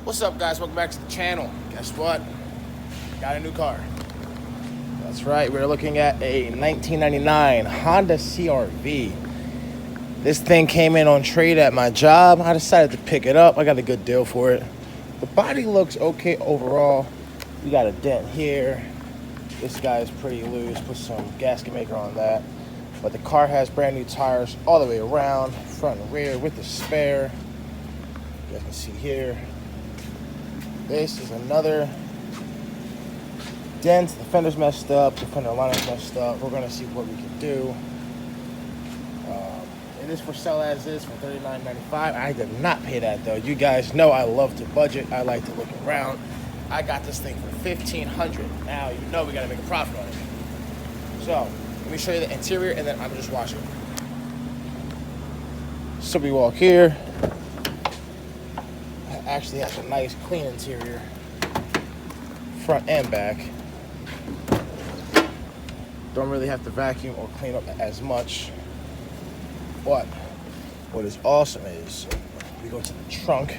What's up, guys? Welcome back to the channel. Guess what? Got a new car. That's right, we're looking at a 1999 Honda CRV. This thing came in on trade at my job. I decided to pick it up. I got a good deal for it. The body looks okay overall. We got a dent here. This guy is pretty loose. Put some gasket maker on that. But the car has brand new tires all the way around, front and rear with the spare. You guys can see here. This is another dent. The fender's messed up. The fender liner's messed up. We're gonna see what we can do. It is for sale as is for $39.95. I did not pay that though. You guys know I love to budget. I like to look around. I got this thing for $1,500. Now you know we gotta make a profit on it. So let me show you the interior and then I'm just washing it. So we walk here. Actually has a nice clean interior, front and back. Don't really have to vacuum or clean up as much. But what is awesome is we go to the trunk,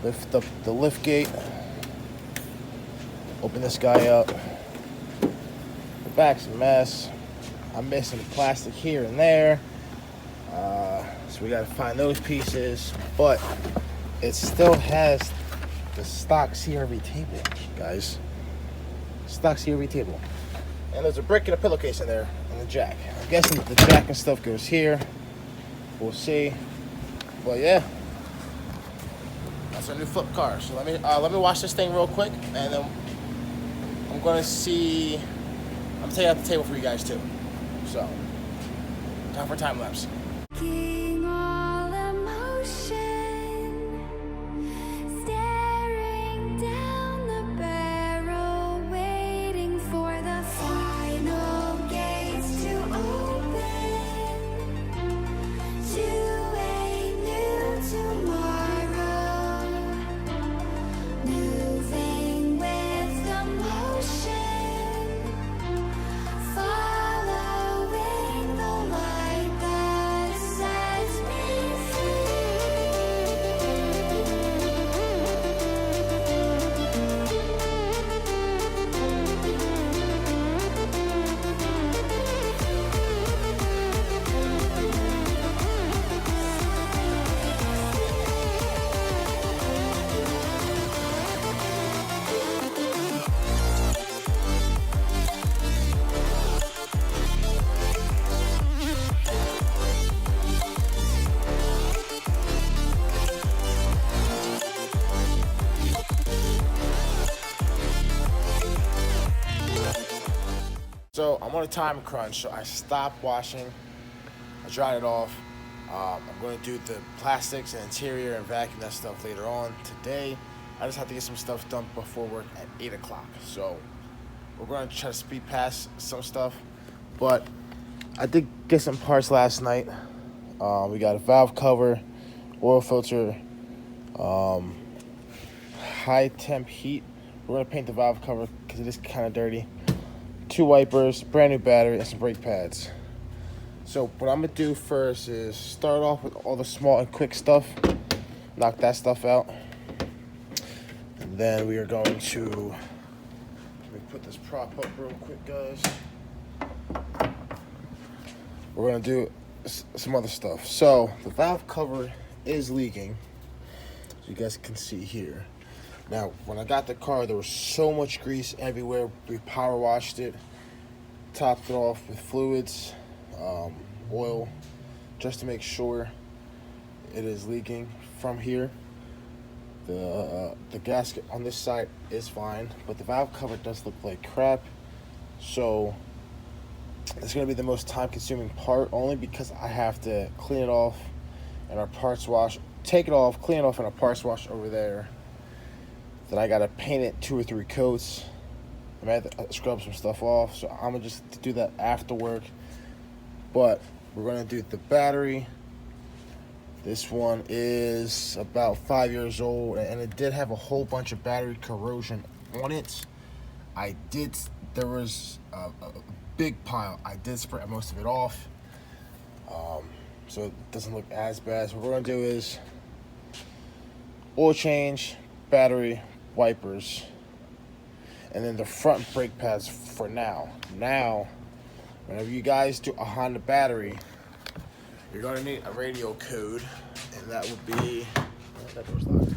lift up the lift gate, open this guy up. The back's a mess. I'm missing plastic here and there. So we gotta find those pieces, but it still has the stock CRV table, guys. Stock CRV table. And there's a brick and a pillowcase in there, and the jack. I'm guessing the jack and stuff goes here. We'll see. But yeah, that's our new flip car. So let me wash this thing real quick, and then I'm gonna see. I'm taking out the table for you guys too. So, time for time lapse. So I'm on a time crunch, so I stopped washing. I dried it off. I'm going to do the plastics and interior and vacuum that stuff later on today. I just have to get some stuff done before work at 8 o'clock. So we're going to try to speed past some stuff. But I did get some parts last night. We got a valve cover, oil filter, high temp heat. We're going to paint the valve cover because it is kind of dirty. 2 wipers, brand new battery, and some brake pads. So what I'm gonna do first is start off with all the small and quick stuff, knock that stuff out, and then we are going to, let me put this prop up real quick, guys. We're gonna do some other stuff. So the valve cover is leaking, so you guys can see here. Now, when I got the car, there was so much grease everywhere. We power washed it, topped it off with fluids, oil, just to make sure it is leaking from here. The gasket on this side is fine, but the valve cover does look like crap. So it's gonna be the most time-consuming part, only because I have to clean it off and our parts wash, take it off, clean it off, and our parts wash over there. Then I gotta paint it 2 or 3 coats. I might have to scrub some stuff off, so I'm gonna just do that after work. But we're gonna do the battery. This one is about 5 years old, and it did have a whole bunch of battery corrosion on it. There was a big pile. I did spray most of it off, so it doesn't look as bad. So what we're gonna do is oil change, battery, wipers, and then the front brake pads for now. Now, whenever you guys do a Honda battery, you're gonna need a radio code, and that would be, oh, that door's locked.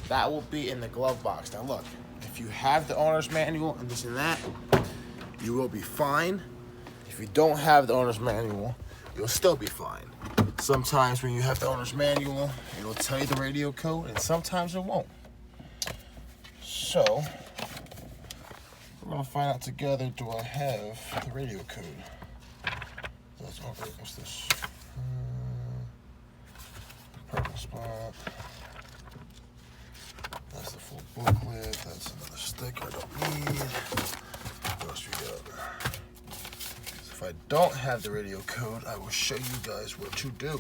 That will be in the glove box. Now look, if you have the owner's manual and this and that, you will be fine. If you don't have the owner's manual, you'll still be fine. Sometimes when you have the owner's manual, it'll tell you the radio code, and sometimes it won't. So, we're gonna find out together, do I have the radio code? That's, oh, wait, what's this? Purple spot. That's the full booklet. That's another sticker I don't need. What else we got? So if I don't have the radio code, I will show you guys what to do.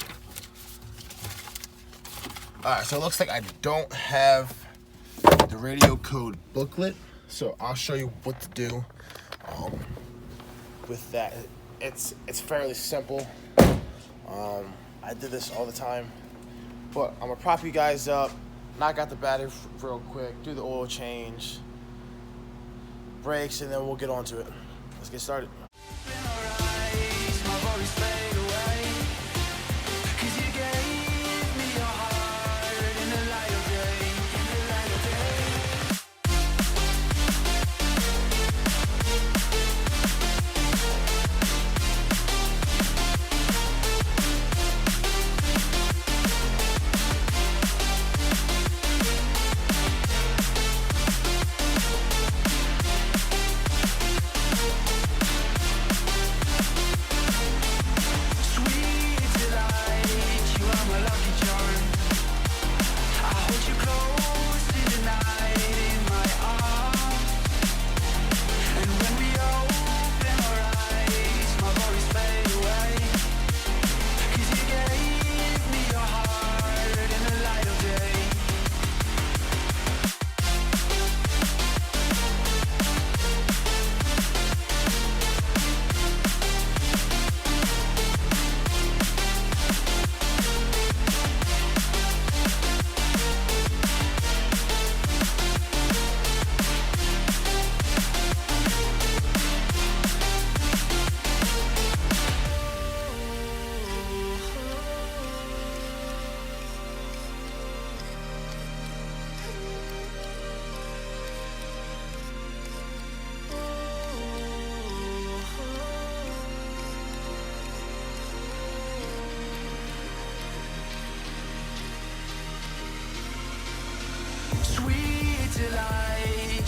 Alright, so it looks like I don't have the radio code booklet, so I'll show you what to do with that. It's fairly simple. I did this all the time, but I'm gonna prop you guys up, knock out the battery real quick, do the oil change, brakes, and then we'll get on to it. Let's get started.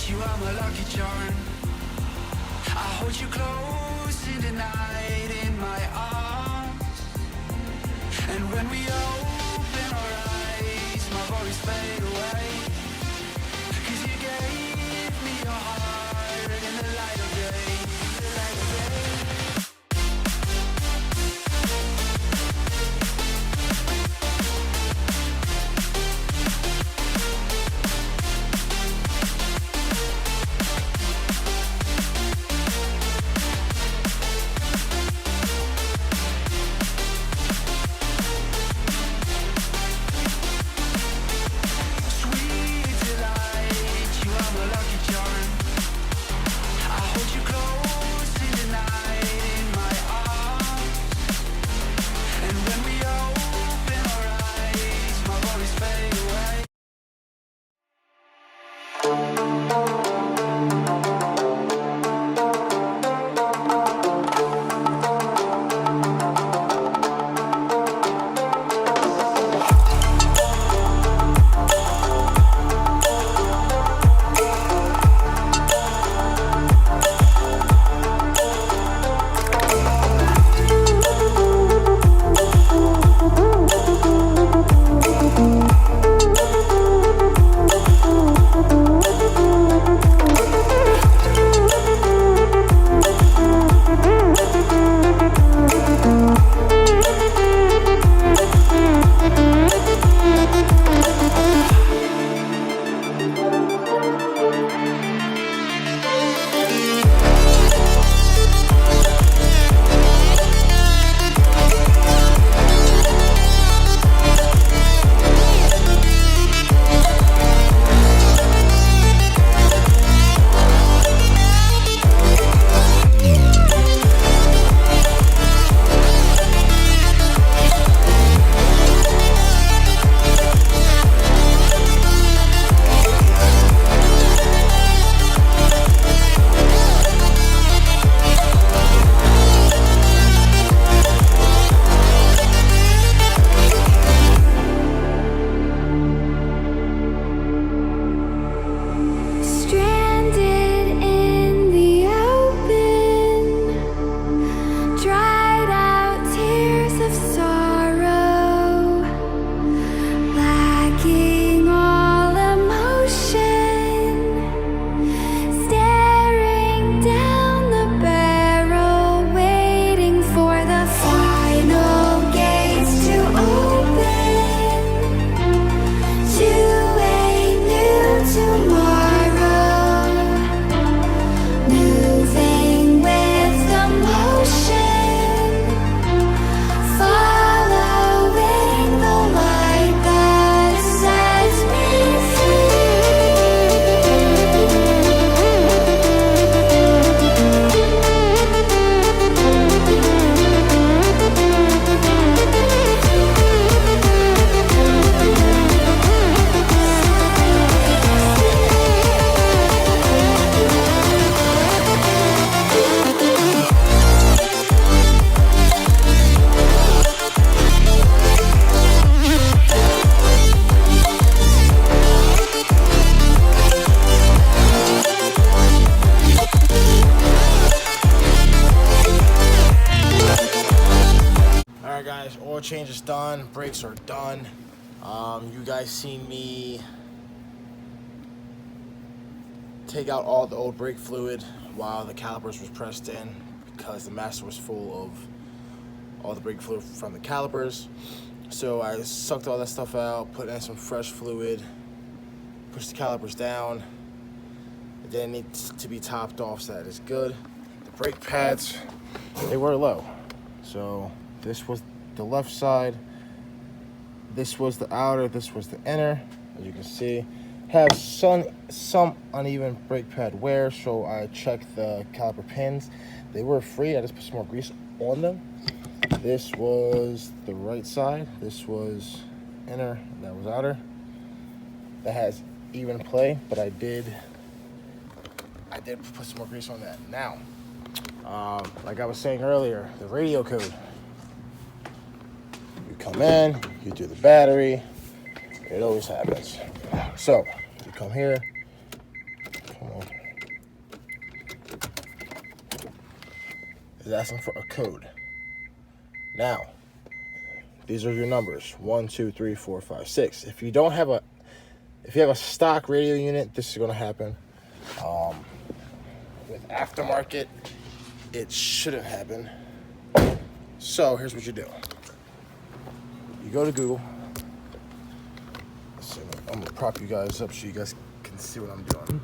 You are my lucky charm. I hold you close in the night in my arms. And when we open our eyes, my worries fade away. 'Cause you gave me your heart in the light of day. The light of day. Sweet delight, you are my guys, oil change is done, brakes are done. You guys seen me take out all the old brake fluid while the calipers was pressed in because the master was full of all the brake fluid from the calipers. So I sucked all that stuff out, put in some fresh fluid, pushed the calipers down. It didn't need to be topped off, so that is good. The brake pads, they were low. So this was the left side, this was the outer, this was the inner. As you can see, have some uneven brake pad wear, so I checked the caliper pins. They were free. I just put some more grease on them. This was the right side, this was inner, that was outer. That has even play, but I did put some more grease on that. Now, like I was saying earlier, the radio code. You come in, you do the battery, it always happens. So, you come here, come on. It's asking for a code. Now, these are your numbers, 1, 2, 3, 4, 5, 6. If you have a stock radio unit, this is gonna happen. With aftermarket, it shouldn't happen. So here's what you do. You go to Google. So I'm gonna prop you guys up so you guys can see what I'm doing.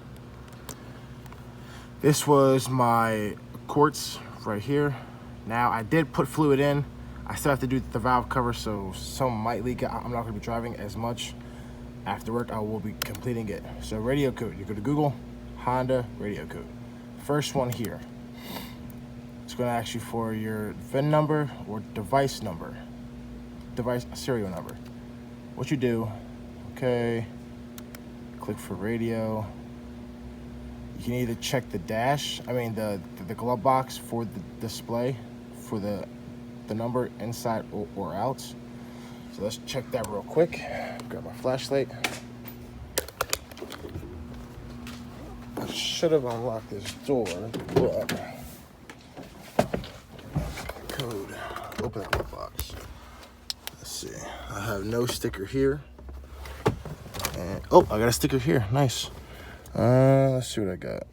This was my quartz right here. Now I did put fluid in. I still have to do the valve cover, so some might leak. I'm not gonna be driving as much. After work, I will be completing it. So radio code, you go to Google, Honda radio code. First one here. It's gonna ask you for your VIN number or device number. Device serial number. What you do, okay, click for radio. You can either check the dash, the glove box for the display, for the number inside or out. So let's check that real quick. Grab my flashlight. I should have unlocked this door, but code. Open that glove box. Let's see. I have no sticker here. And oh, I got a sticker here. Nice. Let's see what I got.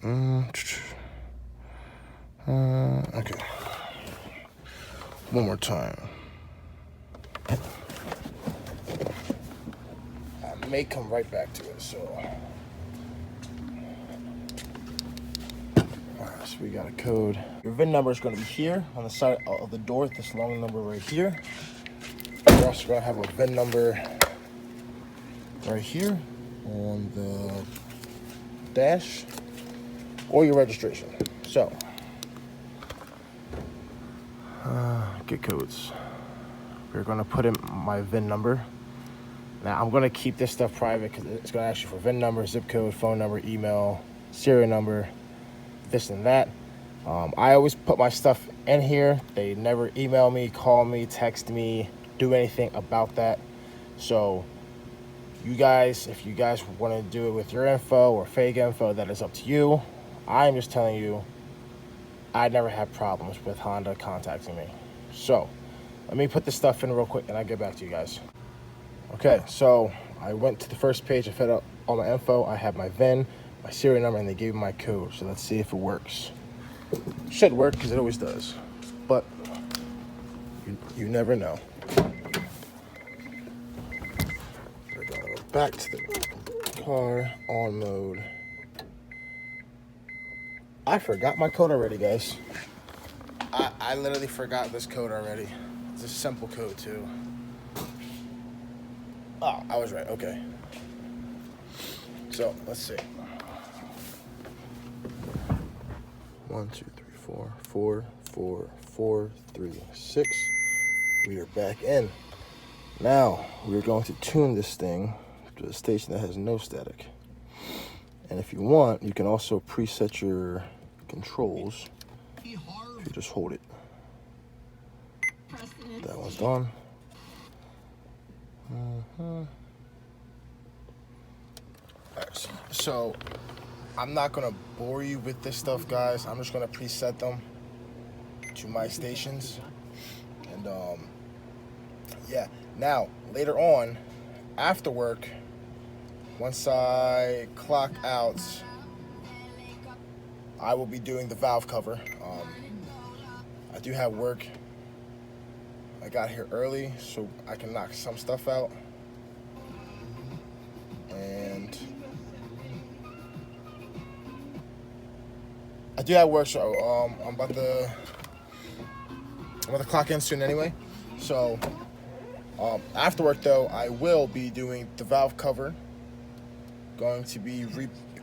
Okay. One more time. I may come right back to it, so. Alright, so we got a code. Your VIN number is going to be here on the side of the door, this long number right here. We're also going to have a VIN number right here on the dash or your registration. So, get codes. We're going to put in my VIN number. Now, I'm going to keep this stuff private because it's going to ask you for VIN number, zip code, phone number, email, serial number, this and that. I always put my stuff in here. They never email me, call me, text me, do anything about that. So, you guys, if you guys want to do it with your info or fake info, that is up to you. I'm just telling you, I never had problems with Honda contacting me. So, let me put this stuff in real quick and I'll get back to you guys. Okay, so I went to the first page, I filled out all my info, I have my VIN, my serial number, and they gave me my code. So let's see if it works. Should work, because it always does. But, you never know. We're gonna go back to the car, on mode. I forgot my code already, guys. I literally forgot this code already. It's a simple code, too. Oh, I was right, okay. So, let's see. 1, 2, 3, 4, 4, 4, 4, 3, 6. We are back in. Now, we're going to tune this thing to a station that has no static. And if you want, you can also preset your controls. If you just hold it. That one's done. Alright, so I'm not gonna bore you with this stuff, guys. I'm just gonna preset them to my stations, and yeah. Now, later on, after work, once I clock out, I will be doing the valve cover. I do have work. I got here early so I can knock some stuff out. And I do have work, so I'm about to clock in soon anyway. So after work though, I will be doing the valve cover. Going to be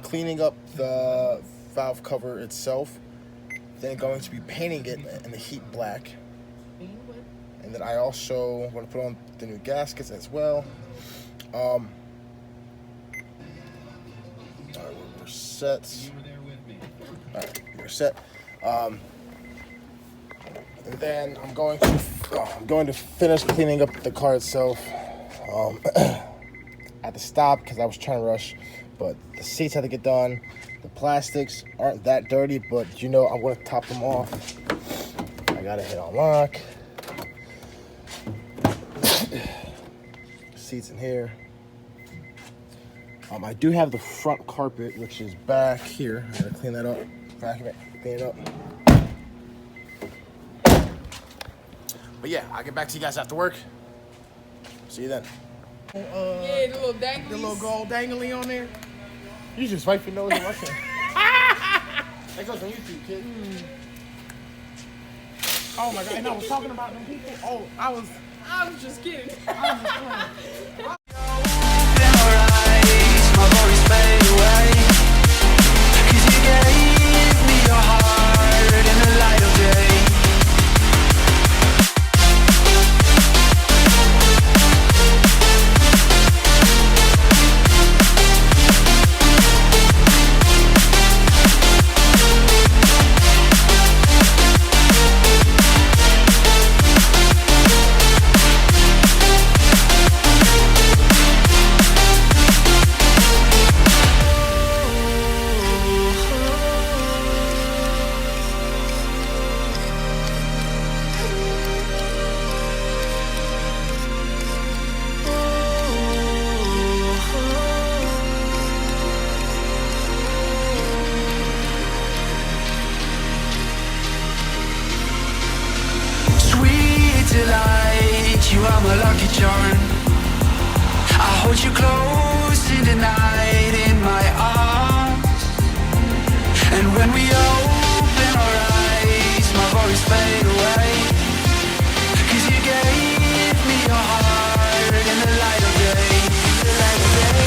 cleaning up the valve cover itself. Then going to be painting it in the heat black. And then I also want to put on the new gaskets as well. Alright, we're set. Alright, we're set. And then I'm going to finish cleaning up the car itself. I had to stop because I was trying to rush, but the seats had to get done. The plastics aren't that dirty, but you know I'm going to top them off. I got to hit on lock. Seats in here. I do have the front carpet, which is back here. I gotta clean that up. Vacuum it, clean it up. But yeah, I'll get back to you guys after work. See you then. Yeah, the little dangly. The little gold dangly on there. You just wipe your nose and watch it. That goes on YouTube, kid. Oh my god, and I was talking about them people. Oh, I was just kidding. I was just playing. You are my lucky charm. I hold you close in the night in my arms. And when we open our eyes, my worries fade away. 'Cause you gave me your heart in the light of day. The light of day.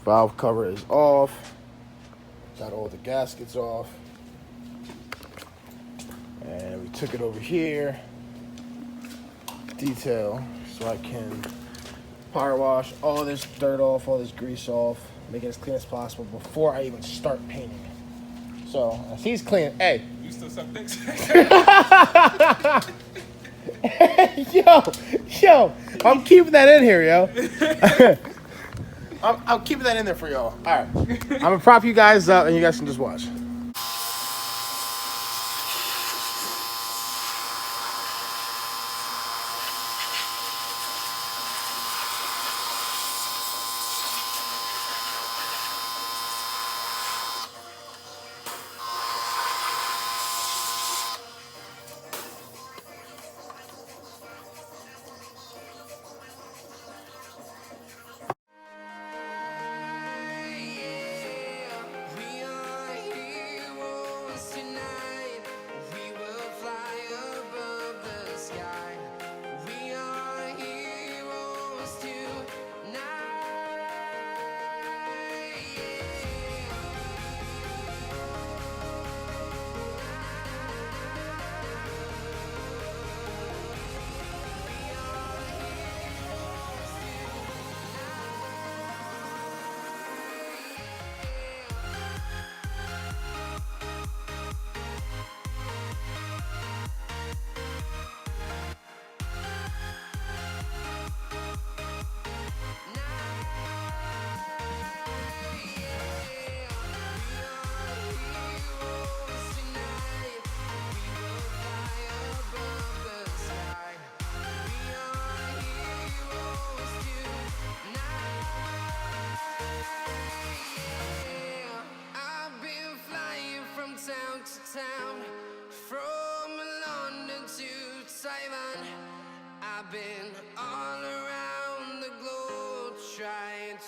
Valve cover is off. Got all the gaskets off. And we took it over here. Detail so I can power wash all this dirt off, all this grease off, make it as clean as possible before I even start painting. So as he's clean, hey. You still suck dicks? yo, I'm keeping that in here, yo. I'm keeping that in there for y'all. All right, I'm gonna prop you guys up, and you guys can just watch.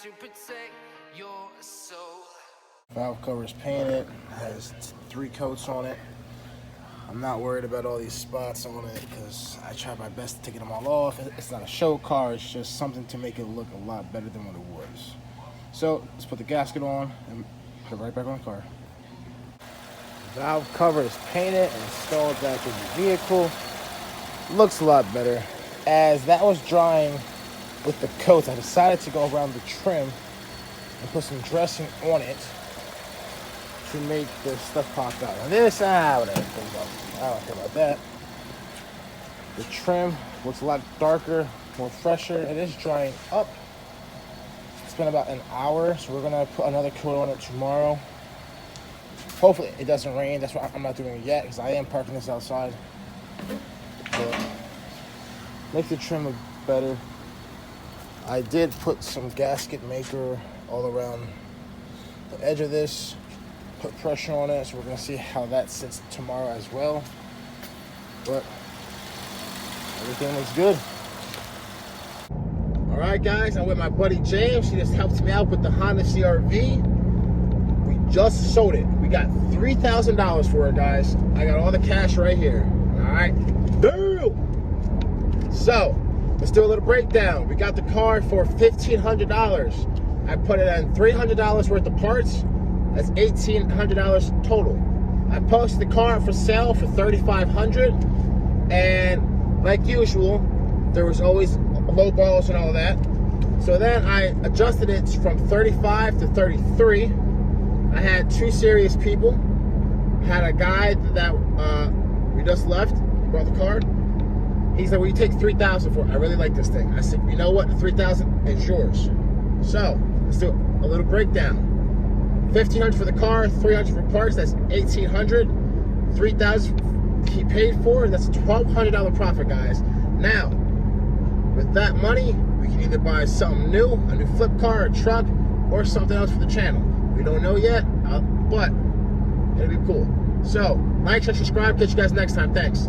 to protect your soul. Valve cover is painted, has 3 coats on it. I'm not worried about all these spots on it because I tried my best to take them all off. It's not a show car, it's just something to make it look a lot better than what it was. So let's put the gasket on and put it right back on the car. Valve cover is painted and installed back in the vehicle. Looks a lot better. As that was drying with the coats, I decided to go around the trim and put some dressing on it to make the stuff pop out. And this, whatever, goes up. I don't care about that. The trim looks a lot darker, more fresher. It is drying up. It's been about an hour, so we're gonna put another coat on it tomorrow. Hopefully it doesn't rain. That's why I'm not doing it yet, because I am parking this outside. But make the trim look better. I did put some gasket maker all around the edge of this. Put pressure on it, so we're gonna see how that sits tomorrow as well. But everything looks good. All right, guys, I'm with my buddy James. He just helped me out with the Honda CRV. We just sold it. We got $3,000 for it, guys. I got all the cash right here. All right, boom. So let's do a little breakdown. We got the car for $1,500. I put it on $300 worth of parts. That's $1,800 total. I posted the car for sale for $3,500, and like usual, there was always low balls and all that. So then I adjusted it from 35 to 33. I had 2 serious people. Had a guy that we just left, brought the car. He said, "Well, you take $3,000 for it. I really like this thing." I said, "You know what? $3,000 is yours." So let's do a little breakdown. $1,500 for the car, $300 for parts, that's $1,800. $3,000 he paid for, that's a $1,200 profit, guys. Now, with that money, we can either buy something new, a new flip car, a truck, or something else for the channel. We don't know yet, but it'll be cool. So, like, share, subscribe, catch you guys next time. Thanks.